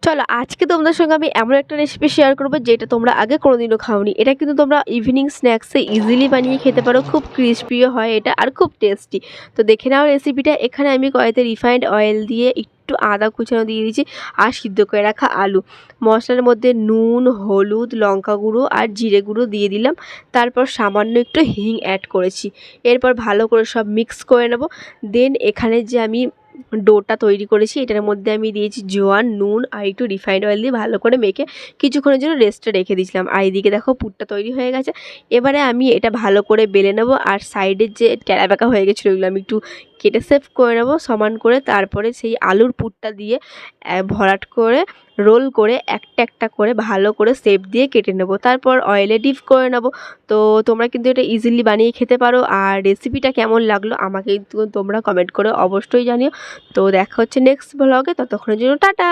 চলো আজকে তোমাদের সঙ্গে আমি এমন একটা রেসিপি শেয়ার করবো যেটা তোমরা আগে কোনোদিনও খাওনি। এটা কিন্তু তোমরা ইভিনিং স্ন্যাক্সে ইজিলি বানিয়ে খেতে পারো, খুব ক্রিস্পিও হয় এটা আর খুব টেস্টি। তো দেখে নাও রেসিপিটা। এখানে আমি কড়াইতে রিফাইন্ড অয়েল দিয়ে একটু আদা কুচানো দিয়ে দিয়েছি আর সিদ্ধ করে রাখা আলু। মশলার মধ্যে নুন, হলুদ, লঙ্কা গুঁড়ো আর জিরে গুঁড়ো দিয়ে দিলাম। তারপর সামান্য একটু হিং অ্যাড করেছি। এরপর ভালো করে সব মিক্স করে নেব। দেন এখানে যে আমি ডোটা তৈরি করেছি এটার মধ্যে আমি দিয়েছি জোয়ান, নুন আর একটু রিফাইন্ড অয়েল দিয়ে ভালো করে মেখে কিছুক্ষণের জন্য রেস্টে রেখে দিয়েছিলাম। আর এইদিকে দেখো পুরটা তৈরি হয়ে গেছে। এবারে আমি এটা ভালো করে বেলে নেবো আর সাইডের যে ট্যাড়া হয়ে গেছিলো ওগুলো আমি একটু কেটে সেভ করে নেবো সমান করে। তারপরে সেই আলুর পুরটা দিয়ে ভরাট করে রোল করে একটা একটা করে ভালো করে শেপ দিয়ে কেটে নেবো। তারপর অয়েলে ডিপ করে নেবো। তো তোমরা কিন্তু এটা ইজিলি বানিয়ে খেতে পারো। আর রেসিপিটা কেমন লাগলো আমাকে কিন্তু তোমরা কমেন্ট করে অবশ্যই জানিও। তো দেখা হচ্ছে নেক্সট ব্লগে, ততক্ষণের জন্য টাটা।